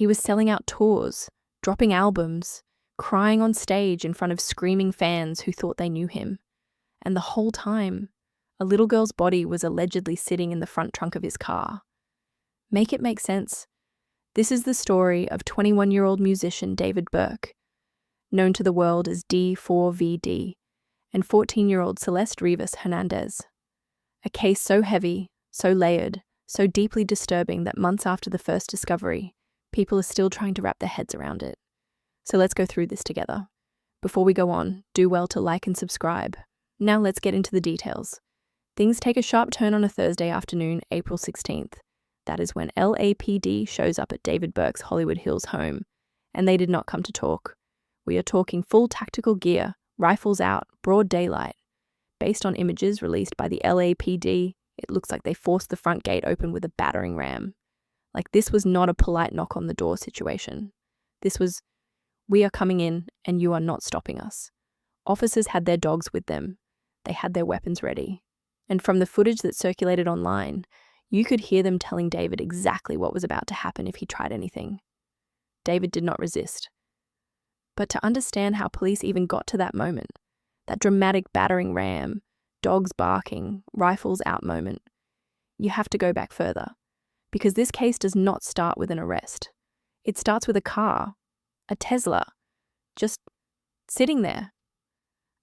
He was selling out tours, dropping albums, crying on stage in front of screaming fans who thought they knew him. And the whole time, a little girl's body was allegedly sitting in the front trunk of his car. Make it make sense. This is the story of 21-year-old musician David Burke, known to the world as D4vd, and 14-year-old Celeste Rivas Hernandez. A case so heavy, so layered, so deeply disturbing that months after the first discovery, people are still trying to wrap their heads around it. So let's go through this together. Before we go on, do well to like and subscribe. Now let's get into the details. Things take a sharp turn on a Thursday afternoon, April 16th. That is when LAPD shows up at David Burke's Hollywood Hills home, and they did not come to talk. We are talking full tactical gear, rifles out, broad daylight. Based on images released by the LAPD, it looks like they forced the front gate open with a battering ram. Like, this was not a polite knock on the door situation. This was, we are coming in and you are not stopping us. Officers had their dogs with them. They had their weapons ready. And from the footage that circulated online, you could hear them telling David exactly what was about to happen if he tried anything. David did not resist. But to understand how police even got to that moment, that dramatic battering ram, dogs barking, rifles out moment, you have to go back further. Because this case does not start with an arrest. It starts with a car, a Tesla, just sitting there.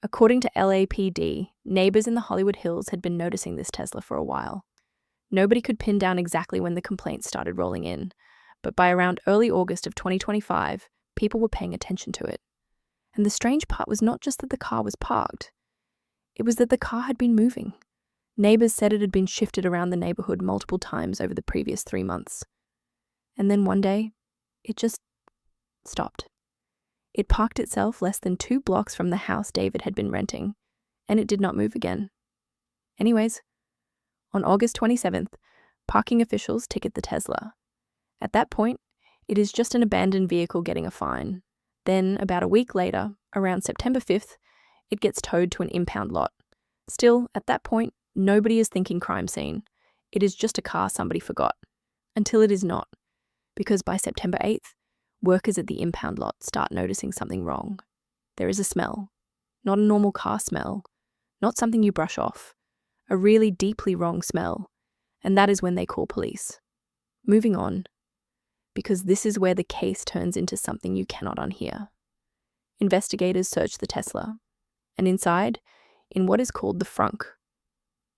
According to LAPD, neighbors in the Hollywood Hills had been noticing this Tesla for a while. Nobody could pin down exactly when the complaints started rolling in, but by around early August of 2025, people were paying attention to it. And the strange part was not just that the car was parked. It was that the car had been moving. Neighbors said it had been shifted around the neighborhood multiple times over the previous 3 months. And then one day, it just stopped. It parked itself less than 2 blocks from the house David had been renting, and it did not move again. Anyways, on August 27th, parking officials ticket the Tesla. At that point, it is just an abandoned vehicle getting a fine. Then, about a week later, around September 5th, it gets towed to an impound lot. Still, at that point, nobody is thinking crime scene. It is just a car somebody forgot. Until it is not. Because by September 8th, workers at the impound lot start noticing something wrong. There is a smell. Not a normal car smell. Not something you brush off. A really deeply wrong smell. And that is when they call police. Moving on. Because this is where the case turns into something you cannot unhear. Investigators search the Tesla. And inside, in what is called the frunk,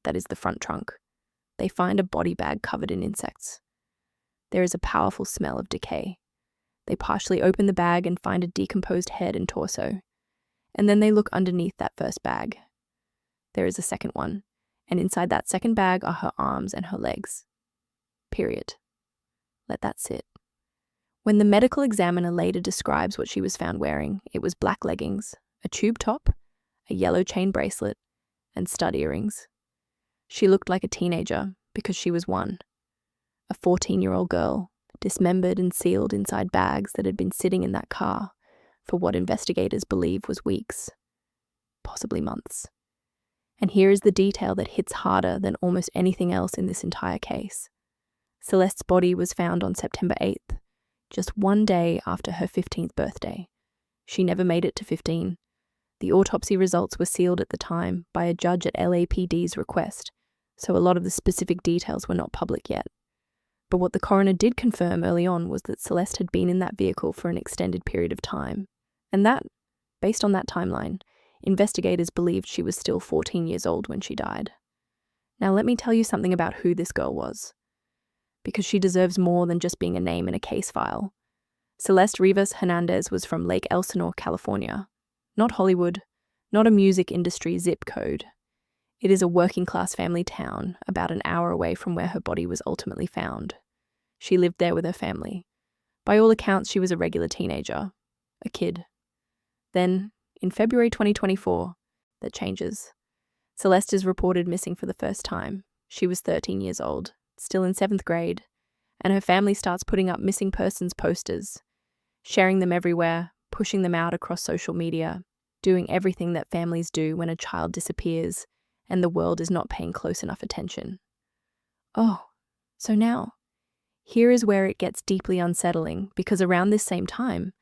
that is the front trunk, they find a body bag covered in insects. There is a powerful smell of decay. They partially open the bag and find a decomposed head and torso. And then they look underneath that first bag. There is a second one, and inside that second bag are her arms and her legs. Period. Let that sit. When the medical examiner later describes what she was found wearing, it was black leggings, a tube top, a yellow chain bracelet, and stud earrings. She looked like a teenager because she was one. A 14-year-old girl, dismembered and sealed inside bags that had been sitting in that car for what investigators believe was weeks, possibly months. And here is the detail that hits harder than almost anything else in this entire case. Celeste's body was found on September 8th, just one day after her 15th birthday. She never made it to 15. The autopsy results were sealed at the time by a judge at LAPD's request, so a lot of the specific details were not public yet. But what the coroner did confirm early on was that Celeste had been in that vehicle for an extended period of time. And that, based on that timeline, investigators believed she was still 14 years old when she died. Now let me tell you something about who this girl was, because she deserves more than just being a name in a case file. Celeste Rivas Hernandez was from Lake Elsinore, California. Not Hollywood, not a music industry zip code. It is a working-class family town about an hour away from where her body was ultimately found. She lived there with her family. By all accounts, she was a regular teenager, a kid. Then, in February 2024, that changes. Celeste is reported missing for the first time. She was 13 years old, still in 7th grade, and her family starts putting up missing persons posters, sharing them everywhere, pushing them out across social media, doing everything that families do when a child disappears and the world is not paying close enough attention. Oh, so now, Here is where it gets deeply unsettling, because around this same time,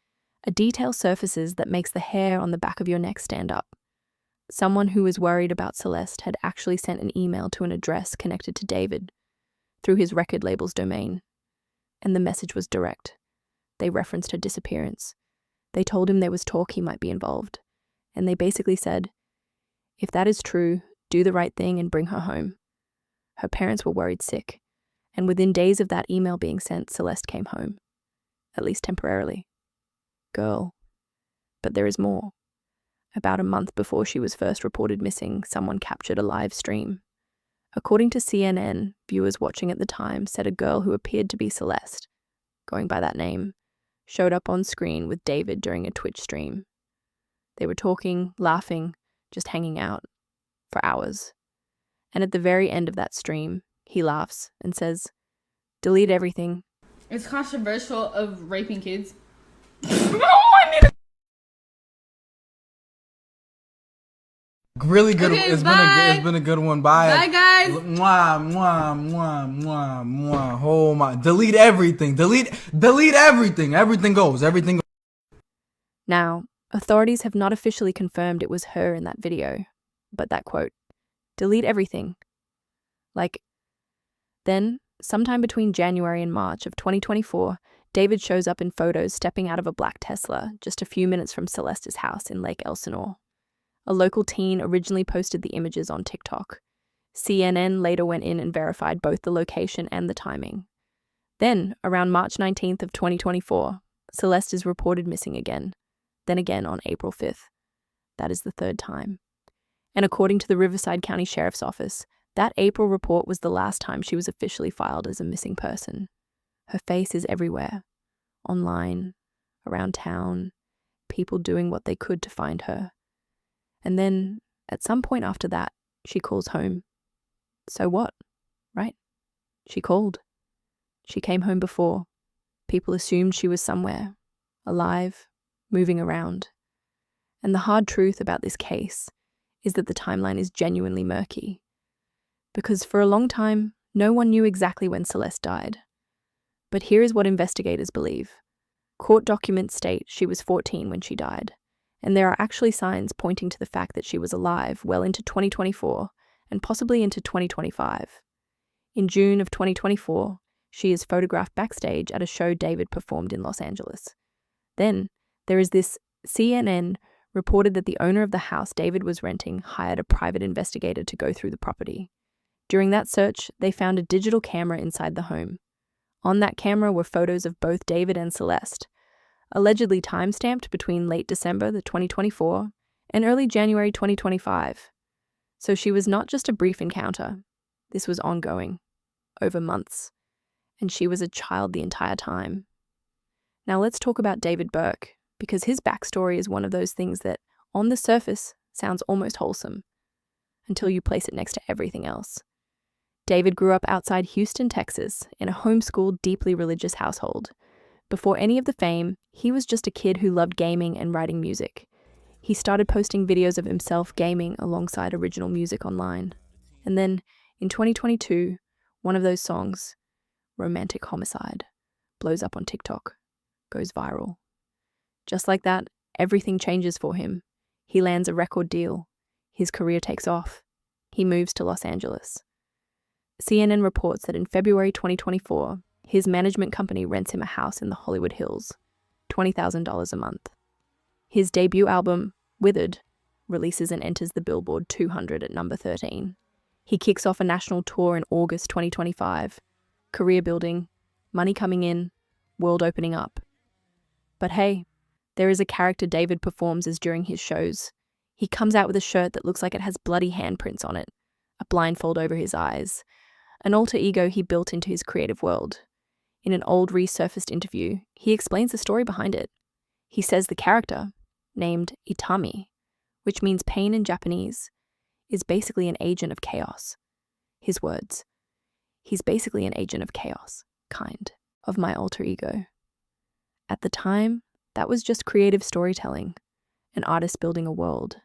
a detail surfaces that makes the hair on the back of your neck stand up. Someone who was worried about Celeste had actually sent an email to an address connected to David through his record label's domain. And the message was direct. They referenced her disappearance. They told him there was talk he might be involved. And they basically said, if that is true, do the right thing and bring her home. Her parents were worried sick. And within days of that email being sent, Celeste came home. At least temporarily. Girl. But there is more. About a month before she was first reported missing, someone captured a live stream. According to CNN, viewers watching at the time said a girl who appeared to be Celeste, going by that name, showed up on screen with David during a Twitch stream. They were talking, laughing, just hanging out for hours. And at the very end of that stream, he laughs and says, "Delete everything." It's controversial of raping kids. Really good. Okay, It's been a good one. Bye. Bye, guys. Mwah, mwah, mwah, mwah, mwah. Oh my! Delete everything. Delete everything. Everything goes. Everything. Now, authorities have not officially confirmed it was her in that video, but that quote, "delete everything." Then, sometime between January and March of 2024, David shows up in photos stepping out of a black Tesla just a few minutes from Celeste's house in Lake Elsinore. A local teen originally posted the images on TikTok. CNN later went in and verified both the location and the timing. Then, around March 19th of 2024, Celeste is reported missing again, then again on April 5th. That is the third time. And according to the Riverside County Sheriff's Office, that April report was the last time she was officially filed as a missing person. Her face is everywhere. Online, around town, people doing what they could to find her. And then, at some point after that, she calls home. So what, right? She called. She came home before. People assumed she was somewhere, alive, moving around. And the hard truth about this case is that the timeline is genuinely murky. Because for a long time, no one knew exactly when Celeste died. But here is what investigators believe. Court documents state she was 14 when she died, and there are actually signs pointing to the fact that she was alive well into 2024 and possibly into 2025. In June of 2024, she is photographed backstage at a show David performed in Los Angeles. Then, there is this: CNN reported that the owner of the house David was renting hired a private investigator to go through the property. During that search, they found a digital camera inside the home. On that camera were photos of both David and Celeste, allegedly time-stamped between late December 2024 and early January 2025. So she was not just a brief encounter. This was ongoing, over months, and she was a child the entire time. Now let's talk about David Burke, because his backstory is one of those things that, on the surface, sounds almost wholesome, until you place it next to everything else. David grew up outside Houston, Texas, in a homeschooled, deeply religious household. Before any of the fame, he was just a kid who loved gaming and writing music. He started posting videos of himself gaming alongside original music online. And then, in 2022, one of those songs, Romantic Homicide, blows up on TikTok, goes viral. Just like that, everything changes for him. He lands a record deal. His career takes off. He moves to Los Angeles. CNN reports that in February 2024, his management company rents him a house in the Hollywood Hills, $20,000 a month. His debut album, Withered, releases and enters the Billboard 200 at number 13. He kicks off a national tour in August 2025. Career building, money coming in, world opening up. But hey, there is a character David performs as during his shows. He comes out with a shirt that looks like it has bloody handprints on it, a blindfold over his eyes, an alter ego he built into his creative world. In an old resurfaced interview, he explains the story behind it. He says the character, named Itami, which means pain in Japanese, is basically an agent of chaos. His words: he's basically an agent of chaos, kind of my alter ego. At the time, that was just creative storytelling, an artist building a world.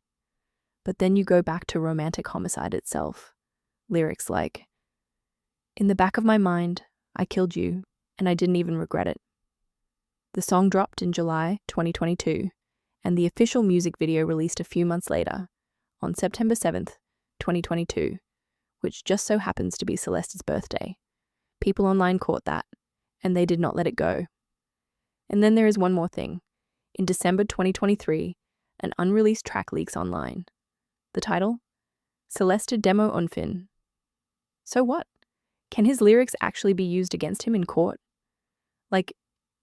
But then you go back to Romantic Homicide itself. Lyrics like, "In the back of my mind, I killed you, and I didn't even regret it. The song dropped in July 2022, and the official music video released a few months later, on September 7th, 2022, which just so happens to be Celeste's birthday. People online caught that, and they did not let it go. And then there is one more thing. In December 2023, an unreleased track leaks online. The title? Celeste Demo Unfin. So what? Can his lyrics actually be used against him in court? Like,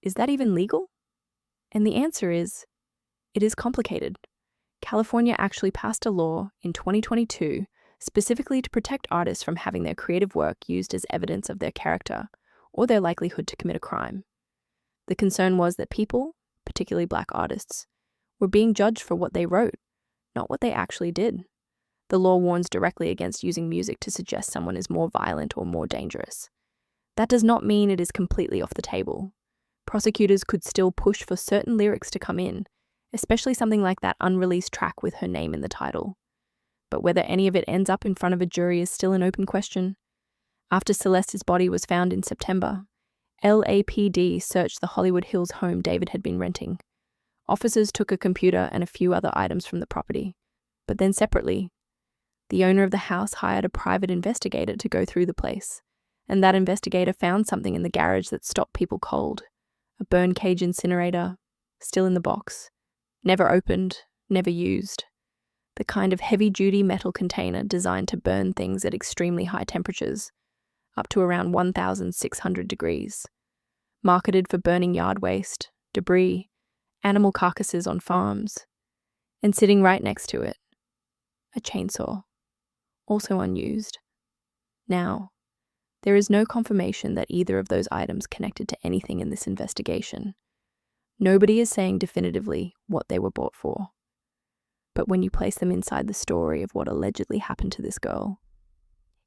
is that even legal? And the answer is, it is complicated. California actually passed a law in 2022 specifically to protect artists from having their creative work used as evidence of their character or their likelihood to commit a crime. The concern was that people, particularly Black artists, were being judged for what they wrote, not what they actually did. The law warns directly against using music to suggest someone is more violent or more dangerous. That does not mean it is completely off the table. Prosecutors could still push for certain lyrics to come in, especially something like that unreleased track with her name in the title. But whether any of it ends up in front of a jury is still an open question. After Celeste's body was found in September, LAPD searched the Hollywood Hills home David had been renting. Officers took a computer and a few other items from the property. But then separately, the owner of the house hired a private investigator to go through the place, and that investigator found something in the garage that stopped people cold. A burn cage incinerator, still in the box, never opened, never used. The kind of heavy-duty metal container designed to burn things at extremely high temperatures, up to around 1,600 degrees. Marketed for burning yard waste, debris, animal carcasses on farms. And sitting right next to it, a chainsaw, also unused. Now, there is no confirmation that either of those items connected to anything in this investigation. Nobody is saying definitively what they were bought for. But when you place them inside the story of what allegedly happened to this girl,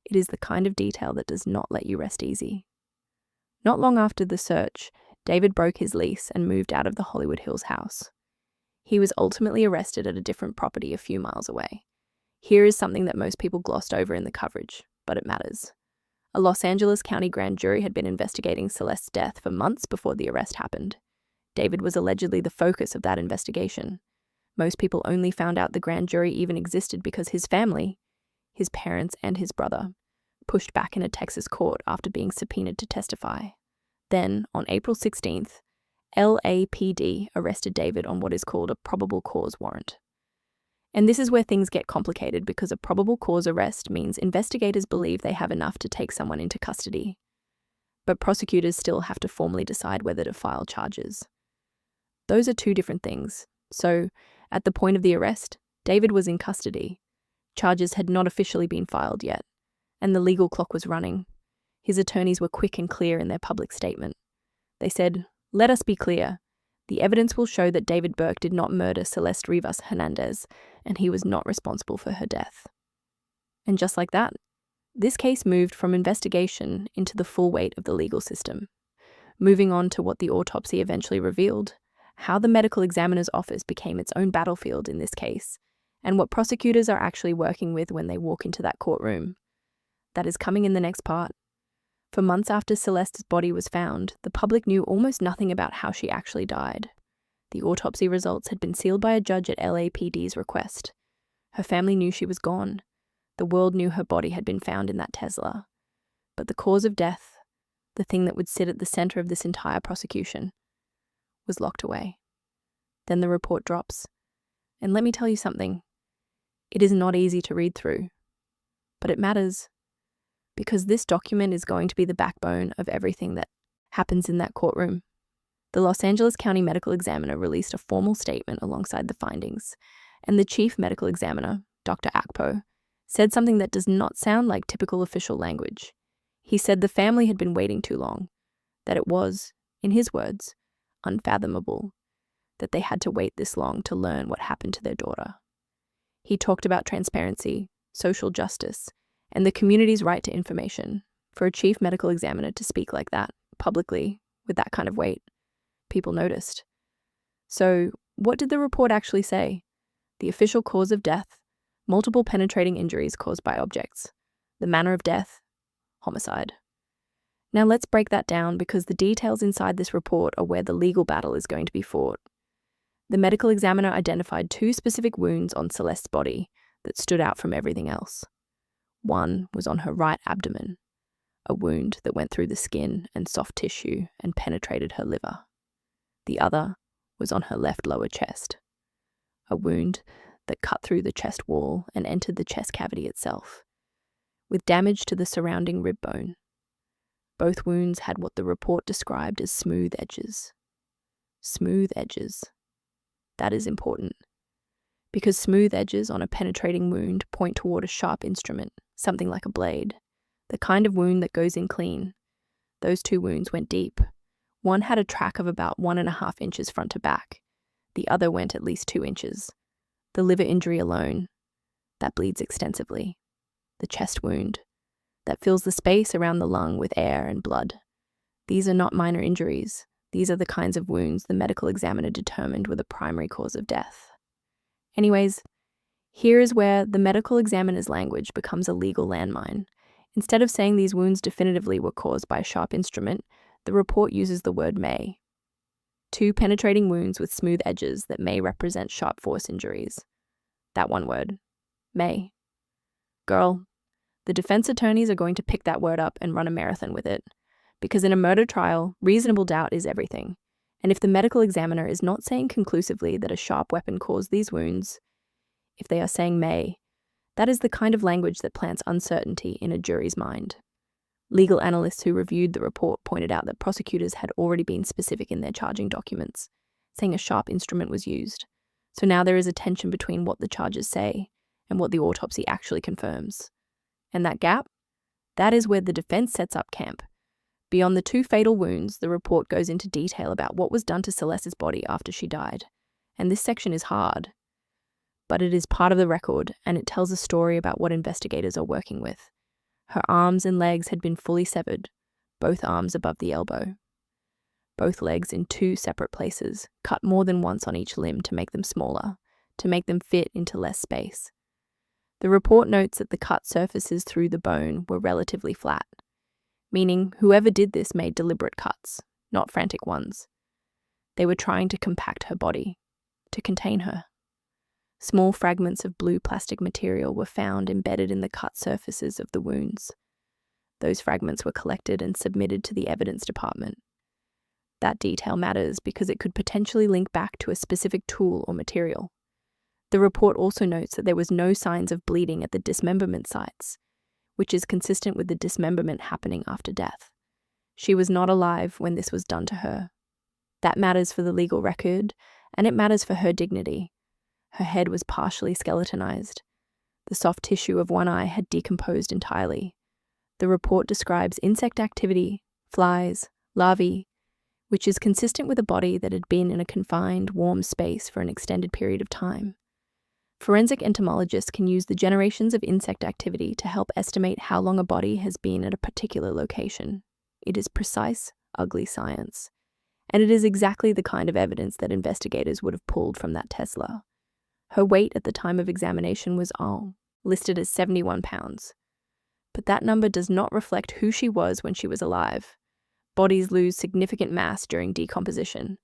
it is the kind of detail that does not let you rest easy. Not long after the search, David broke his lease and moved out of the Hollywood Hills house. He was ultimately arrested at a different property a few miles away. Here is something that most people glossed over in the coverage, but it matters. A Los Angeles County grand jury had been investigating Celeste's death for months before the arrest happened. David was allegedly the focus of that investigation. Most people only found out the grand jury even existed because his family, his parents and his brother, pushed back in a Texas court after being subpoenaed to testify. Then, on April 16th, LAPD arrested David on what is called a probable cause warrant. And this is where things get complicated because a probable cause arrest means investigators believe they have enough to take someone into custody. But prosecutors still have to formally decide whether to file charges. Those are two different things. So, at the point of the arrest, David was in custody. Charges had not officially been filed yet, and the legal clock was running. His attorneys were quick and clear in their public statement. They said, "Let us be clear. The evidence will show that David Burke did not murder Celeste Rivas Hernandez, and he was not responsible for her death." And just like that, this case moved from investigation into the full weight of the legal system. Moving on to what the autopsy eventually revealed, how the medical examiner's office became its own battlefield in this case, and what prosecutors are actually working with when they walk into that courtroom. That is coming in the next part. For months after Celeste's body was found, the public knew almost nothing about how she actually died. The autopsy results had been sealed by a judge at LAPD's request. Her family knew she was gone. The world knew her body had been found in that Tesla. But the cause of death, the thing that would sit at the center of this entire prosecution, was locked away. Then the report drops. And let me tell you something. It is not easy to read through. But it matters. Because this document is going to be the backbone of everything that happens in that courtroom. The Los Angeles County Medical Examiner released a formal statement alongside the findings, and the chief medical examiner, Dr. Akpo, said something that does not sound like typical official language. He said the family had been waiting too long, that it was, in his words, unfathomable, that they had to wait this long to learn what happened to their daughter. He talked about transparency, social justice, and the community's right to information. For a chief medical examiner to speak like that, publicly, with that kind of weight, people noticed. So, what did the report actually say? The official cause of death, multiple penetrating injuries caused by objects. The manner of death, homicide. Now let's break that down because the details inside this report are where the legal battle is going to be fought. The medical examiner identified 2 specific wounds on Celeste's body that stood out from everything else. One was on her right abdomen, a wound that went through the skin and soft tissue and penetrated her liver. The other was on her left lower chest, a wound that cut through the chest wall and entered the chest cavity itself, with damage to the surrounding rib bone. Both wounds had what the report described as smooth edges. Smooth edges. That is important, because smooth edges on a penetrating wound point toward a sharp instrument, something like a blade, the kind of wound that goes in clean. Those 2 wounds went deep. One had a track of about 1.5 inches front to back. The other went at least 2 inches. The liver injury alone, that bleeds extensively. The chest wound, that fills the space around the lung with air and blood. These are not minor injuries. These are the kinds of wounds the medical examiner determined were the primary cause of death. Anyways, here is where the medical examiner's language becomes a legal landmine. Instead of saying these wounds definitively were caused by a sharp instrument, the report uses the word may. 2 penetrating wounds with smooth edges that may represent sharp force injuries. That one word, may. Girl, the defense attorneys are going to pick that word up and run a marathon with it. Because in a murder trial, reasonable doubt is everything. And if the medical examiner is not saying conclusively that a sharp weapon caused these wounds, if they are saying may, that is the kind of language that plants uncertainty in a jury's mind. Legal analysts who reviewed the report pointed out that prosecutors had already been specific in their charging documents, saying a sharp instrument was used. So now there is a tension between what the charges say and what the autopsy actually confirms. And that gap? That is where the defense sets up camp. Beyond the 2 fatal wounds, the report goes into detail about what was done to Celeste's body after she died. And this section is hard, but it is part of the record, and it tells a story about what investigators are working with. Her arms and legs had been fully severed, both arms above the elbow. Both legs in 2 separate places, cut more than once on each limb to make them smaller, to make them fit into less space. The report notes that the cut surfaces through the bone were relatively flat, meaning whoever did this made deliberate cuts, not frantic ones. They were trying to compact her body, to contain her. Small fragments of blue plastic material were found embedded in the cut surfaces of the wounds. Those fragments were collected and submitted to the evidence department. That detail matters because it could potentially link back to a specific tool or material. The report also notes that there was no signs of bleeding at the dismemberment sites, which is consistent with the dismemberment happening after death. She was not alive when this was done to her. That matters for the legal record, and it matters for her dignity. Her head was partially skeletonized. The soft tissue of one eye had decomposed entirely. The report describes insect activity, flies, larvae, which is consistent with a body that had been in a confined, warm space for an extended period of time. Forensic entomologists can use the generations of insect activity to help estimate how long a body has been at a particular location. It is precise, ugly science. And it is exactly the kind of evidence that investigators would have pulled from that Tesla. Her weight at the time of examination was listed as 71 pounds. But that number does not reflect who she was when she was alive. Bodies lose significant mass during decomposition.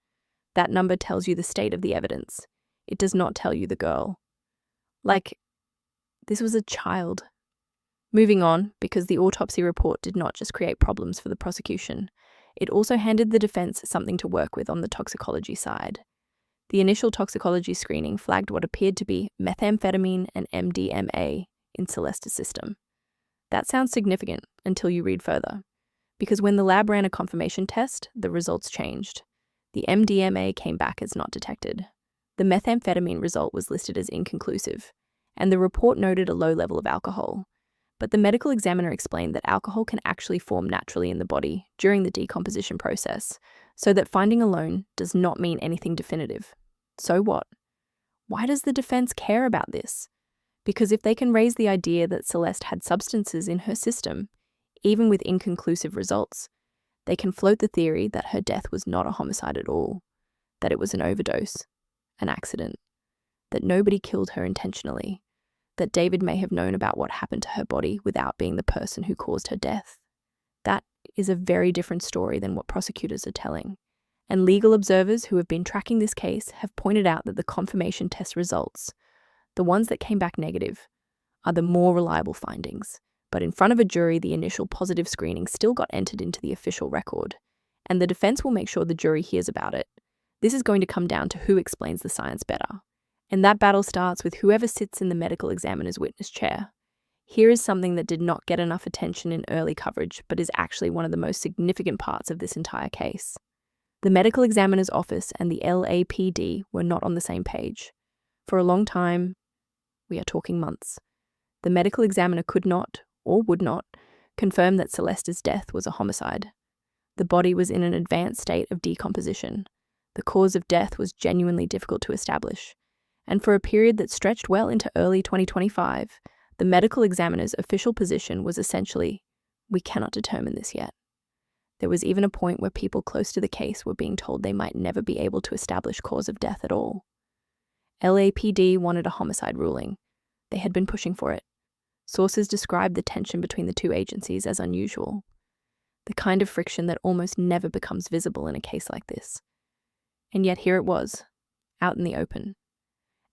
That number tells you the state of the evidence. It does not tell you the girl. This was a child. Moving on, because the autopsy report did not just create problems for the prosecution, it also handed the defense something to work with on the toxicology side. The initial toxicology screening flagged what appeared to be methamphetamine and MDMA in Celeste's system. That sounds significant until you read further, because when the lab ran a confirmation test, the results changed. The MDMA came back as not detected. The methamphetamine result was listed as inconclusive, and the report noted a low level of alcohol. But the medical examiner explained that alcohol can actually form naturally in the body during the decomposition process, so that finding alone does not mean anything definitive. So what? Why does the defense care about this? Because if they can raise the idea that Celeste had substances in her system, even with inconclusive results, they can float the theory that her death was not a homicide at all, that it was an overdose, an accident, that nobody killed her intentionally, that David may have known about what happened to her body without being the person who caused her death. That is a very different story than what prosecutors are telling. And legal observers who have been tracking this case have pointed out that the confirmation test results, the ones that came back negative, are the more reliable findings. But in front of a jury, the initial positive screening still got entered into the official record, and the defense will make sure the jury hears about it. This is going to come down to who explains the science better. And that battle starts with whoever sits in the medical examiner's witness chair. Here is something that did not get enough attention in early coverage, but is actually one of the most significant parts of this entire case. The medical examiner's office and the LAPD were not on the same page. For a long time, we are talking months, the medical examiner could not, or would not, confirm that Celeste's death was a homicide. The body was in an advanced state of decomposition. The cause of death was genuinely difficult to establish. And for a period that stretched well into early 2025, the medical examiner's official position was essentially, we cannot determine this yet. There was even a point where people close to the case were being told they might never be able to establish cause of death at all. LAPD wanted a homicide ruling. They had been pushing for it. Sources described the tension between the two agencies as unusual, the kind of friction that almost never becomes visible in a case like this. And yet here it was, out in the open.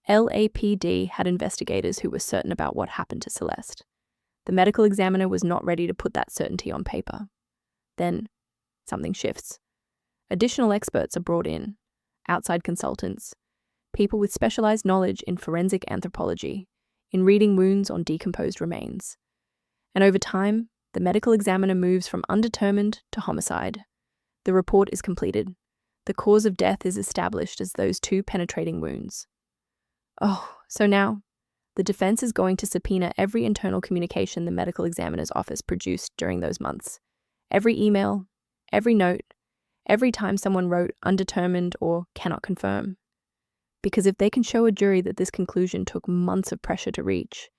LAPD had investigators who were certain about what happened to Celeste. The medical examiner was not ready to put that certainty on paper. Then, something shifts. Additional experts are brought in, outside consultants, people with specialized knowledge in forensic anthropology, in reading wounds on decomposed remains. And over time, the medical examiner moves from undetermined to homicide. The report is completed. The cause of death is established as those two penetrating wounds. Oh, so now, the defense is going to subpoena every internal communication the medical examiner's office produced during those months. Every email, every note, every time someone wrote undetermined or cannot confirm. Because if they can show a jury that this conclusion took months of pressure to reach,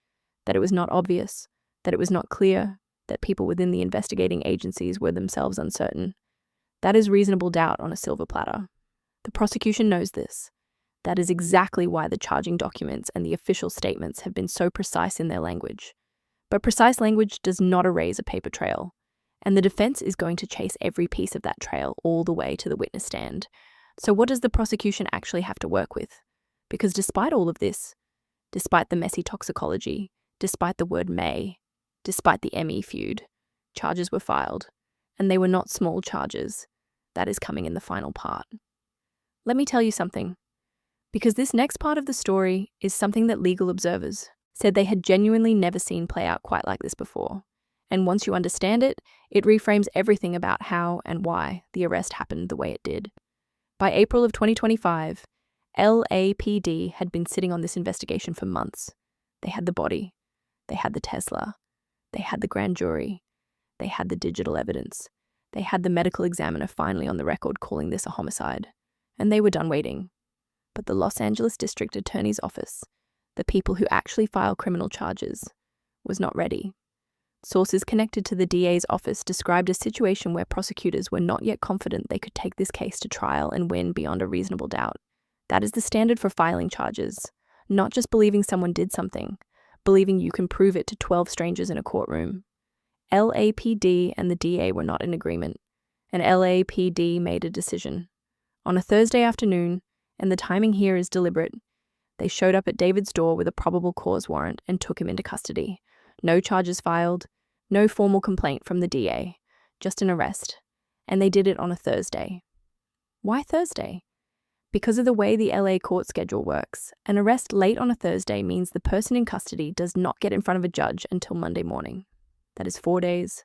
that it was not obvious, that it was not clear, that people within the investigating agencies were themselves uncertain, that is reasonable doubt on a silver platter. The prosecution knows this. That is exactly why the charging documents and the official statements have been so precise in their language. But precise language does not erase a paper trail, and the defense is going to chase every piece of that trail all the way to the witness stand. So what does the prosecution actually have to work with? Because despite all of this, despite the messy toxicology, despite the word may, despite the ME feud, charges were filed, and they were not small charges. That is coming in the final part. Let me tell you something. Because this next part of the story is something that legal observers said they had genuinely never seen play out quite like this before. And once you understand it, it reframes everything about how and why the arrest happened the way it did. By April of 2025, LAPD had been sitting on this investigation for months. They had the body, they had the Tesla, they had the grand jury, they had the digital evidence, they had the medical examiner finally on the record calling this a homicide, and they were done waiting. But the Los Angeles District Attorney's Office, the people who actually file criminal charges, was not ready. Sources connected to the DA's office described a situation where prosecutors were not yet confident they could take this case to trial and win beyond a reasonable doubt. That is the standard for filing charges, not just believing someone did something, believing you can prove it to 12 strangers in a courtroom. LAPD and the DA were not in agreement, and LAPD made a decision. On a Thursday afternoon, and the timing here is deliberate, they showed up at David's door with a probable cause warrant and took him into custody. No charges filed, no formal complaint from the DA, just an arrest. And they did it on a Thursday. Why Thursday? Because of the way the LA court schedule works, an arrest late on a Thursday means the person in custody does not get in front of a judge until Monday morning. That is 4 days.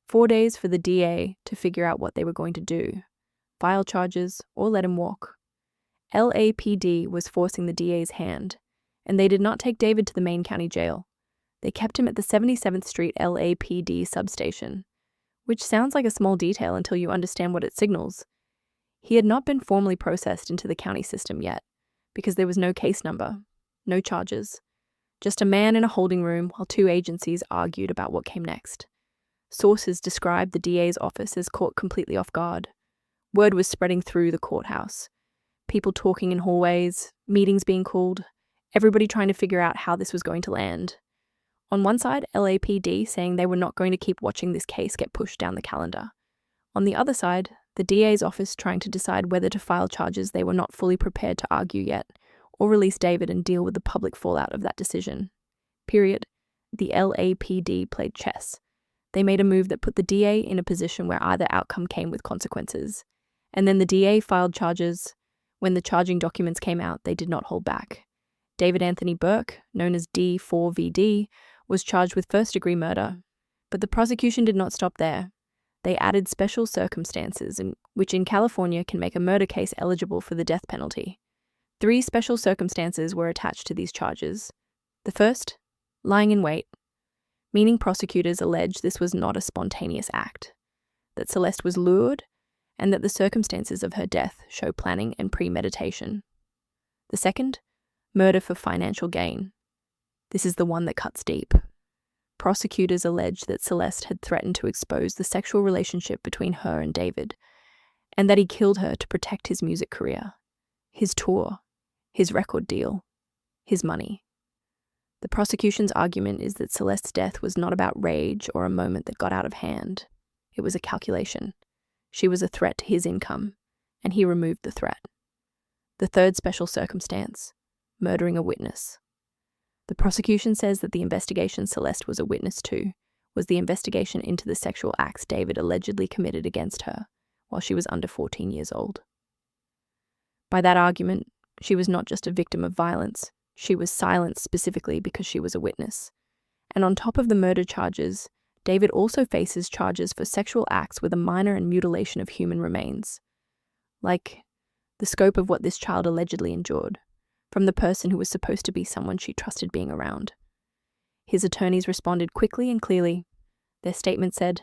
4 days for the DA to figure out what they were going to do, file charges, or let him walk. LAPD was forcing the DA's hand, and they did not take David to the main county jail. They kept him at the 77th Street LAPD substation, which sounds like a small detail until you understand what it signals. He had not been formally processed into the county system yet, because there was no case number, no charges, just a man in a holding room while two agencies argued about what came next. Sources described the DA's office as caught completely off guard. Word was spreading through the courthouse. People talking in hallways, meetings being called, everybody trying to figure out how this was going to land. On one side, LAPD saying they were not going to keep watching this case get pushed down the calendar. On the other side, the DA's office trying to decide whether to file charges they were not fully prepared to argue yet, or release David and deal with the public fallout of that decision. Period. The LAPD played chess. They made a move that put the DA in a position where either outcome came with consequences. And then the DA filed charges. When the charging documents came out, they did not hold back. David Anthony Burke, known as D4vd, was charged with first-degree murder. But the prosecution did not stop there. They added special circumstances, which in California can make a murder case eligible for the death penalty. 3 special circumstances were attached to these charges. The first, lying in wait, meaning prosecutors allege this was not a spontaneous act, that Celeste was lured, and that the circumstances of her death show planning and premeditation. The second, murder for financial gain. This is the one that cuts deep. Prosecutors allege that Celeste had threatened to expose the sexual relationship between her and David, and that he killed her to protect his music career, his tour, his record deal, his money. The prosecution's argument is that Celeste's death was not about rage or a moment that got out of hand. It was a calculation. She was a threat to his income, and he removed the threat. The third special circumstance, murdering a witness. The prosecution says that the investigation Celeste was a witness to was the investigation into the sexual acts David allegedly committed against her while she was under 14 years old. By that argument, she was not just a victim of violence, she was silenced specifically because she was a witness. And on top of the murder charges, David also faces charges for sexual acts with a minor and mutilation of human remains. Like the scope of what this child allegedly endured from the person who was supposed to be someone she trusted being around. His attorneys responded quickly and clearly. Their statement said,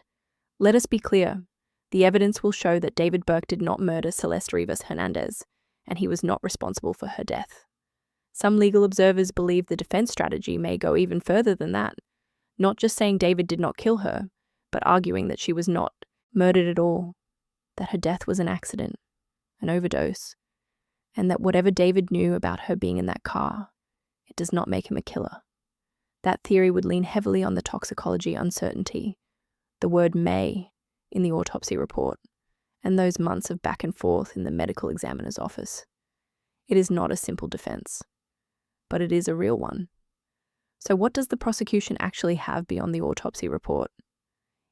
"Let us be clear. The evidence will show that David Burke did not murder Celeste Rivas Hernandez, and he was not responsible for her death." Some legal observers believe the defense strategy may go even further than that, not just saying David did not kill her, but arguing that she was not murdered at all, that her death was an accident, an overdose, and that whatever David knew about her being in that car, it does not make him a killer. That theory would lean heavily on the toxicology uncertainty, the word may in the autopsy report, and those months of back and forth in the medical examiner's office. It is not a simple defense, but it is a real one. So what does the prosecution actually have beyond the autopsy report?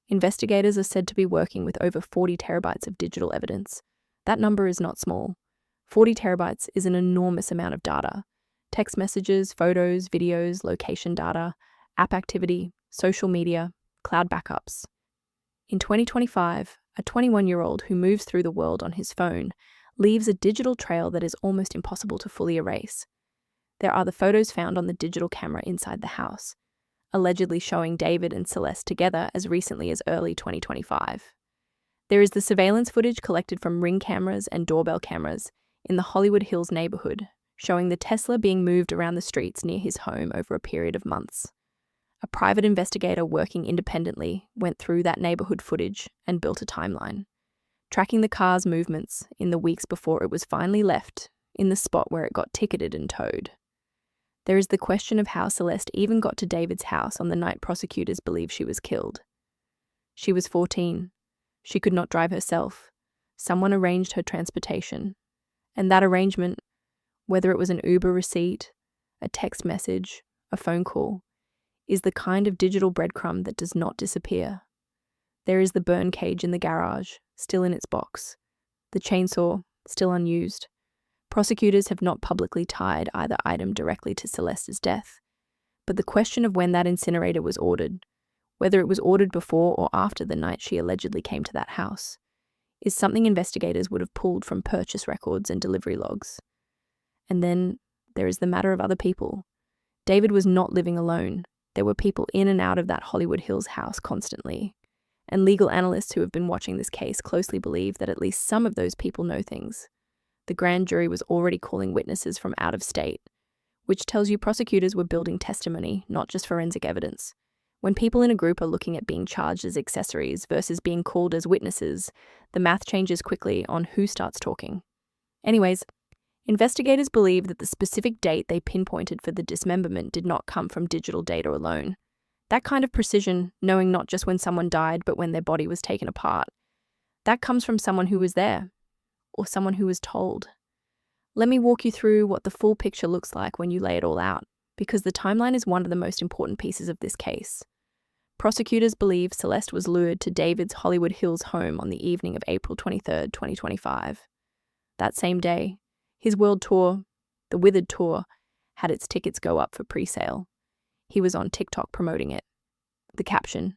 Investigators are said to be working with over 40 terabytes of digital evidence. That number is not small. 40 terabytes is an enormous amount of data. Text messages, photos, videos, location data, app activity, social media, cloud backups. In 2025, a 21-year-old who moves through the world on his phone leaves a digital trail that is almost impossible to fully erase. There are the photos found on the digital camera inside the house, allegedly showing David and Celeste together as recently as early 2025. There is the surveillance footage collected from Ring cameras and doorbell cameras in the Hollywood Hills neighborhood, showing the Tesla being moved around the streets near his home over a period of months. A private investigator working independently went through that neighborhood footage and built a timeline, tracking the car's movements in the weeks before it was finally left in the spot where it got ticketed and towed. There is the question of how Celeste even got to David's house on the night prosecutors believe she was killed. She was 14. She could not drive herself. Someone arranged her transportation. And that arrangement, whether it was an Uber receipt, a text message, a phone call, is the kind of digital breadcrumb that does not disappear. There is the burn cage in the garage, still in its box. The chainsaw, still unused. Prosecutors have not publicly tied either item directly to Celeste's death. But the question of when that incinerator was ordered, whether it was ordered before or after the night she allegedly came to that house, is something investigators would have pulled from purchase records and delivery logs. And then there is the matter of other people. David was not living alone. There were people in and out of that Hollywood Hills house constantly. And legal analysts who have been watching this case closely believe that at least some of those people know things. The grand jury was already calling witnesses from out of state, which tells you prosecutors were building testimony, not just forensic evidence. When people in a group are looking at being charged as accessories versus being called as witnesses, the math changes quickly on who starts talking. Anyways, investigators believe that the specific date they pinpointed for the dismemberment did not come from digital data alone. That kind of precision, knowing not just when someone died but when their body was taken apart, That comes from someone who was there, or someone who was told. Let me walk you through what the full picture looks like when you lay it all out, because the timeline is one of the most important pieces of this case. Prosecutors believe Celeste was lured to David's Hollywood Hills home on the evening of April 23, 2025. That same day, his world tour, the Withered Tour, had its tickets go up for pre-sale. He was on TikTok promoting it. The caption,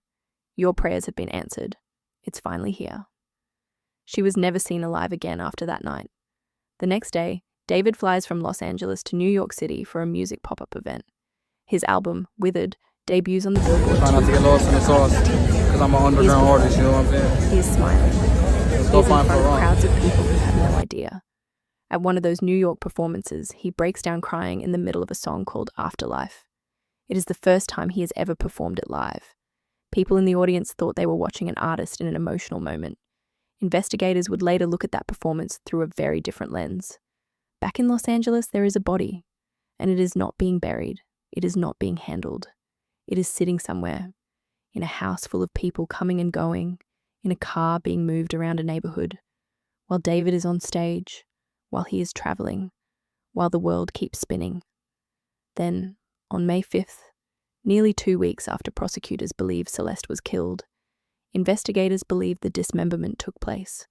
"Your prayers have been answered. It's finally here." She was never seen alive again after that night. The next day, David flies from Los Angeles to New York City for a music pop-up event. His album, Withered, debuts on the Billboard. Try not to get lost in the sauce, because I'm an underground artist, you know what I'm saying? He is smiling. He's Go in find front of Ferran. crowds of people who have no idea. At one of those New York performances, he breaks down crying in the middle of a song called Afterlife. It is the first time he has ever performed it live. People in the audience thought they were watching an artist in an emotional moment. Investigators would later look at that performance through a very different lens. Back in Los Angeles, there is a body, and it is not being buried. It is not being handled. It is sitting somewhere, in a house full of people coming and going, in a car being moved around a neighborhood, while David is on stage, while he is traveling, while the world keeps spinning. Then, on May 5th, nearly 2 weeks after prosecutors believe Celeste was killed, investigators believe the dismemberment took place.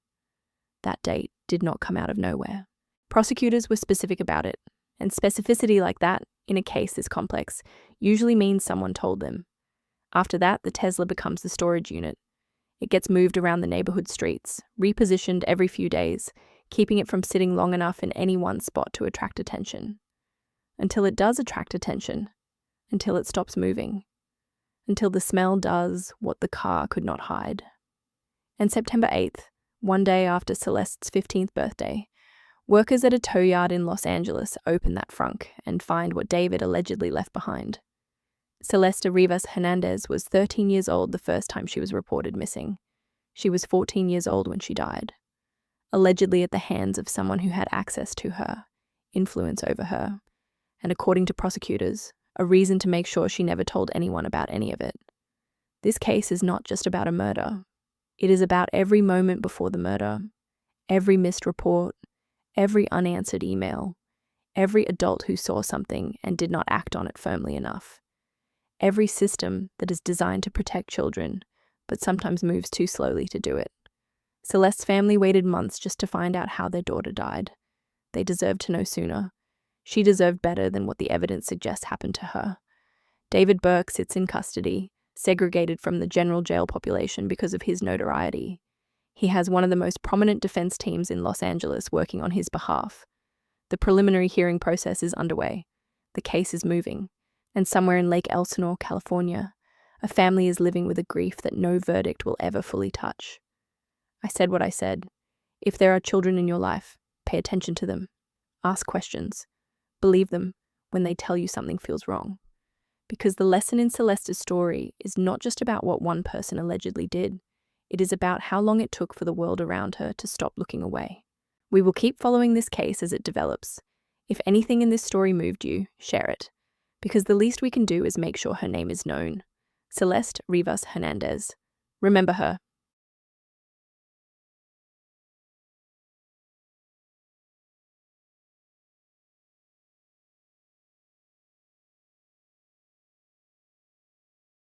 That date did not come out of nowhere. Prosecutors were specific about it, and specificity like that, in a case this complex, usually means someone told them. After that, the Tesla becomes the storage unit. It gets moved around the neighborhood streets, repositioned every few days, keeping it from sitting long enough in any one spot to attract attention. Until it does attract attention, until it stops moving, until the smell does what the car could not hide. And September 8th, one day after Celeste's 15th birthday, workers at a tow yard in Los Angeles open that frunk and find what David allegedly left behind. Celeste Rivas Hernandez was 13 years old the first time she was reported missing. She was 14 years old when she died, allegedly at the hands of someone who had access to her, influence over her, and according to prosecutors, a reason to make sure she never told anyone about any of it. This case is not just about a murder. It is about every moment before the murder, every missed report, every unanswered email, every adult who saw something and did not act on it firmly enough, every system that is designed to protect children, but sometimes moves too slowly to do it. Celeste's family waited months just to find out how their daughter died. They deserved to know sooner. She deserved better than what the evidence suggests happened to her. David Burke sits in custody, segregated from the general jail population because of his notoriety. He has one of the most prominent defense teams in Los Angeles working on his behalf. The preliminary hearing process is underway. The case is moving. And somewhere in Lake Elsinore, California, a family is living with a grief that no verdict will ever fully touch. I said what I said. If there are children in your life, pay attention to them. Ask questions. Believe them when they tell you something feels wrong. Because the lesson in Celeste's story is not just about what one person allegedly did. It is about how long it took for the world around her to stop looking away. We will keep following this case as it develops. If anything in this story moved you, share it. Because the least we can do is make sure her name is known. Celeste Rivas Hernandez. Remember her.